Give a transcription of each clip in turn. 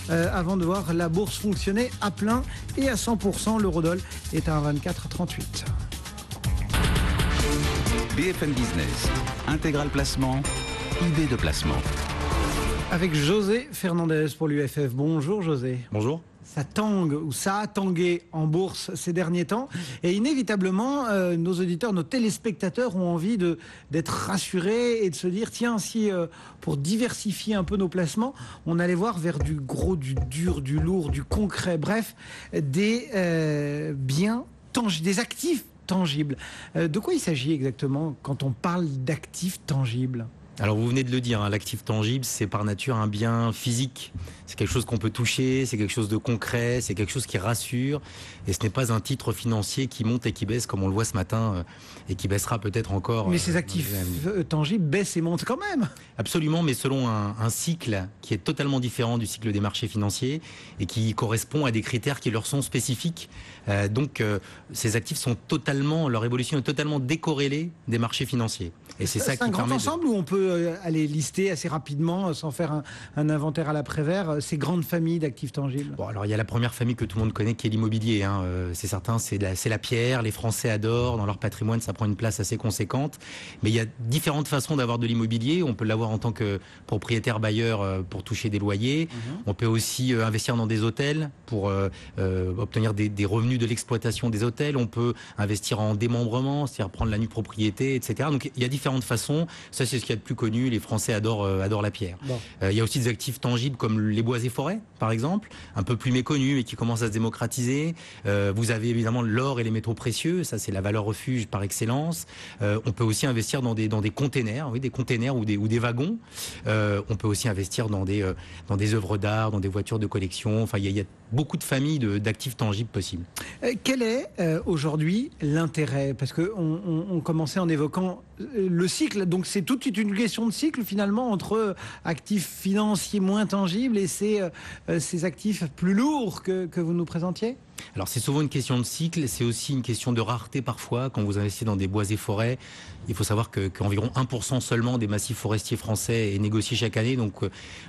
avant de voir la bourse fonctionner à plein et à 100%. L'eurodoll est à 1,2438. BFM Business, intégral placement, idée de placement. Avec José Fernandez pour l'UFF. Bonjour José. Bonjour. Ça tangue ou ça a tangué en bourse ces derniers temps et inévitablement nos auditeurs, nos téléspectateurs ont envie d'être rassurés et de se dire tiens, si pour diversifier un peu nos placements on allait voir vers du gros, du dur, du lourd, du concret, bref des biens tangibles, des actifs tangibles. De quoi il s'agit exactement quand on parle d'actifs tangibles ? Alors vous venez de le dire, hein, l'actif tangible, c'est par nature un bien physique. C'est quelque chose qu'on peut toucher, c'est quelque chose de concret, c'est quelque chose qui rassure. Et ce n'est pas un titre financier qui monte et qui baisse comme on le voit ce matin et qui baissera peut-être encore. Mais ces actifs tangibles baissent et montent quand même. Absolument, mais selon un cycle qui est totalement différent du cycle des marchés financiers et qui correspond à des critères qui leur sont spécifiques. Donc ces actifs sont totalement, leur évolution est totalement décorrélée des marchés financiers. Et c'est ça qui un grand permet ensemble où on peut aller lister assez rapidement, sans faire un inventaire à l'après-vert, ces grandes familles d'actifs tangibles. Bon, alors il y a la première famille que tout le monde connaît qui est l'immobilier. Hein. C'est certain, c'est la pierre. Les Français adorent. Dans leur patrimoine, ça prend une place assez conséquente. Mais il y a différentes façons d'avoir de l'immobilier. On peut l'avoir en tant que propriétaire bailleur pour toucher des loyers. On peut aussi investir dans des hôtels pour obtenir des revenus de l'exploitation des hôtels. On peut investir en démembrement, c'est-à-dire prendre la nue propriété, etc. Donc il y a différentes façons. Ça, c'est ce qu'il y a de plus connu. Les Français adorent la pierre. Bon. Il y a aussi des actifs tangibles comme les bois et forêts, par exemple, un peu plus méconnus mais qui commencent à se démocratiser. Vous avez évidemment l'or et les métaux précieux. Ça, c'est la valeur refuge par excellence. On peut aussi investir dans des containers, oui, des containers ou des wagons. On peut aussi investir dans des œuvres d'art, dans des voitures de collection. Enfin, il y a beaucoup de familles d'actifs tangibles possibles. Quel est aujourd'hui l'intérêt ? Parce qu'on commençait en évoquant le cycle, donc c'est toute une question de cycle finalement entre actifs financiers moins tangibles et ces actifs plus lourds que vous nous présentiez ? Alors c'est souvent une question de cycle, c'est aussi une question de rareté parfois. Quand vous investissez dans des bois et forêts, il faut savoir qu'environ 1% seulement des massifs forestiers français est négocié chaque année. Donc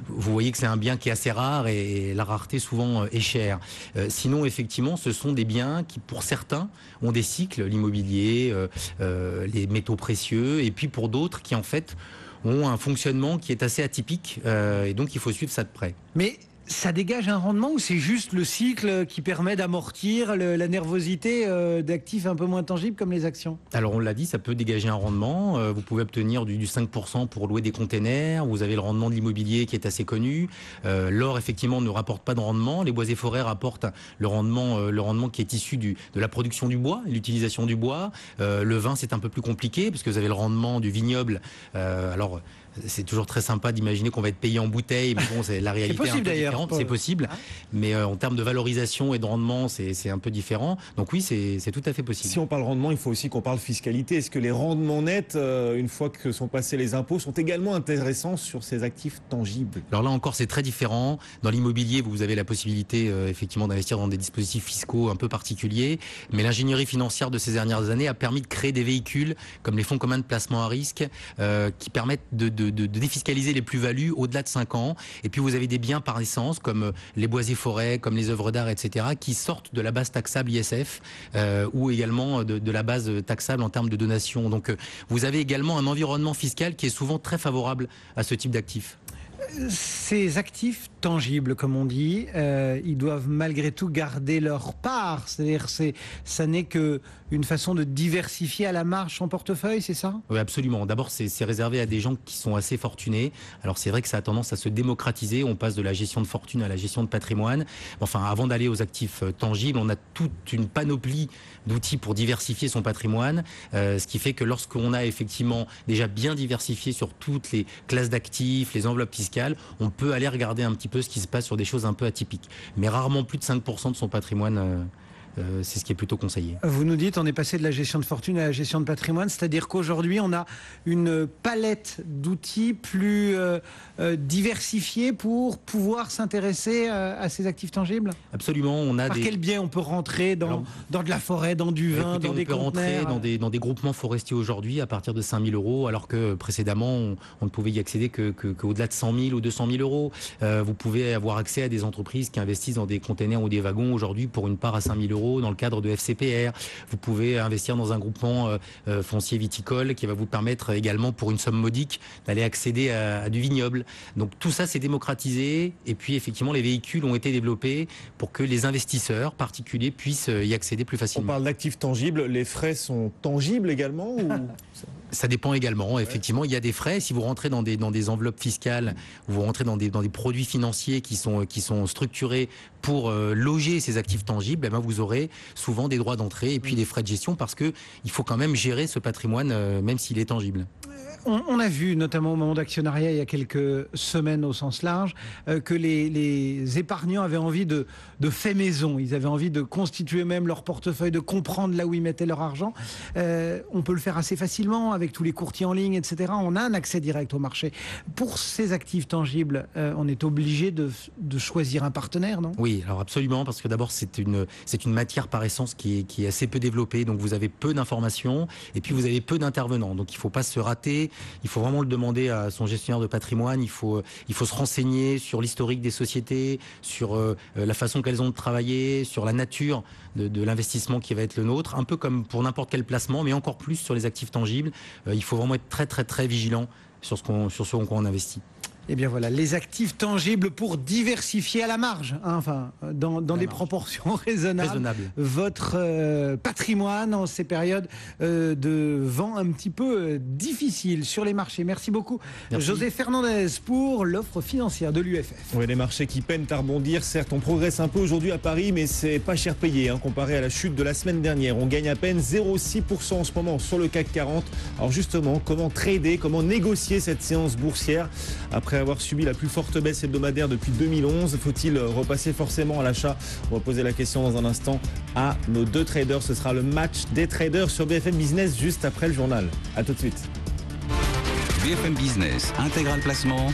vous voyez que c'est un bien qui est assez rare et la rareté souvent est chère. Sinon effectivement ce sont des biens qui pour certains ont des cycles, l'immobilier, les métaux précieux et puis pour d'autres qui en fait ont un fonctionnement qui est assez atypique et donc il faut suivre ça de près. Mais ça dégage un rendement ou c'est juste le cycle qui permet d'amortir la nervosité d'actifs un peu moins tangibles comme les actions ? Alors on l'a dit, ça peut dégager un rendement. Vous pouvez obtenir du 5% pour louer des containers. Vous avez le rendement de l'immobilier qui est assez connu. L'or effectivement ne rapporte pas de rendement. Les bois et forêts rapportent le rendement qui est issu de la production du bois, l'utilisation du bois. Le vin c'est un peu plus compliqué parce que vous avez le rendement du vignoble. Alors c'est toujours très sympa d'imaginer qu'on va être payé en bouteille, mais bon, c'est la réalité. C'est possible d'ailleurs. C'est possible, mais en termes de valorisation et de rendement, c'est un peu différent. Donc oui, c'est tout à fait possible. Si on parle rendement, il faut aussi qu'on parle fiscalité. Est-ce que les rendements nets, une fois que sont passés les impôts, sont également intéressants sur ces actifs tangibles ? Alors là encore, c'est très différent. Dans l'immobilier, vous avez la possibilité effectivement d'investir dans des dispositifs fiscaux un peu particuliers, mais l'ingénierie financière de ces dernières années a permis de créer des véhicules comme les fonds communs de placement à risque qui permettent de défiscaliser les plus-values au-delà de 5 ans. Et puis vous avez des biens par essence comme les bois et forêts, comme les œuvres d'art, etc. qui sortent de la base taxable ISF ou également de la base taxable en termes de donation. Donc vous avez également un environnement fiscal qui est souvent très favorable à ce type d'actifs. Ces actifs tangibles, comme on dit, ils doivent malgré tout garder leur part. C'est-à-dire, ça n'est qu'une façon de diversifier à la marge son portefeuille, c'est ça ? Oui, absolument. D'abord, c'est réservé à des gens qui sont assez fortunés. Alors, c'est vrai que ça a tendance à se démocratiser. On passe de la gestion de fortune à la gestion de patrimoine. Enfin, avant d'aller aux actifs tangibles, on a toute une panoplie d'outils pour diversifier son patrimoine. Ce qui fait que lorsqu'on a effectivement déjà bien diversifié sur toutes les classes d'actifs, les enveloppes fiscales, on peut aller regarder un petit peu ce qui se passe sur des choses un peu atypiques. Mais rarement plus de 5% de son patrimoine c'est ce qui est plutôt conseillé. Vous nous dites, on est passé de la gestion de fortune à la gestion de patrimoine, c'est-à-dire qu'aujourd'hui, on a une palette d'outils plus diversifiée pour pouvoir s'intéresser à ces actifs tangibles. Absolument. Par quel biais on peut rentrer dans de la forêt, dans du vin, dans des conteneurs? On peut rentrer dans des groupements forestiers aujourd'hui à partir de 5 000 €, alors que précédemment, on ne pouvait y accéder qu'au-delà de 100 000 ou 200 000 €. Vous pouvez avoir accès à des entreprises qui investissent dans des containers ou des wagons aujourd'hui pour une part à 5 000 € dans le cadre de FCPR. Vous pouvez investir dans un groupement foncier viticole qui va vous permettre également, pour une somme modique, d'aller accéder à du vignoble. Donc tout ça s'est démocratisé, et puis effectivement les véhicules ont été développés pour que les investisseurs particuliers puissent y accéder plus facilement. On parle d'actifs tangibles, les frais sont tangibles également ou... Ça dépend également. Ouais. Effectivement, il y a des frais. Si vous rentrez dans des enveloppes fiscales, ou vous rentrez dans des produits financiers qui sont structurés pour loger ces actifs tangibles, eh ben vous aurez souvent des droits d'entrée et puis des frais de gestion, parce que il faut quand même gérer ce patrimoine, même s'il est tangible. On a vu, notamment au moment d'actionnariat, il y a quelques semaines au sens large, que les épargnants avaient envie de fait maison. Ils avaient envie de constituer même leur portefeuille, de comprendre là où ils mettaient leur argent. On peut le faire assez facilement avec tous les courtiers en ligne, etc. On a un accès direct au marché. Pour ces actifs tangibles, on est obligé de choisir un partenaire, non? Oui, alors absolument, parce que d'abord c'est une matière par essence qui est assez peu développée, donc vous avez peu d'informations et puis vous avez peu d'intervenants. Donc il ne faut pas se rater. Il faut vraiment le demander à son gestionnaire de patrimoine. Il faut se renseigner sur l'historique des sociétés, sur la façon qu'elles ont de travailler, sur la nature de l'investissement qui va être le nôtre, un peu comme pour n'importe quel placement, mais encore plus sur les actifs tangibles. Il faut vraiment être très très très vigilant sur ce en quoi on investit. Eh bien voilà, les actifs tangibles pour diversifier à la marge, hein, enfin, dans des proportions raisonnables. Votre patrimoine en ces périodes de vent un petit peu difficiles sur les marchés. Merci beaucoup, José Fernandez, pour l'offre financière de l'UFF. Oui, les marchés qui peinent à rebondir. Certes, on progresse un peu aujourd'hui à Paris, mais c'est pas cher payé comparé à la chute de la semaine dernière. On gagne à peine 0,6% en ce moment sur le CAC 40. Alors justement, comment trader, comment négocier cette séance boursière après avoir subi la plus forte baisse hebdomadaire depuis 2011? Faut-il repasser forcément à l'achat? On va poser la question dans un instant à nos deux traders. Ce sera le match des traders sur BFM Business juste après le journal. A tout de suite. BFM Business, Intégral Placement.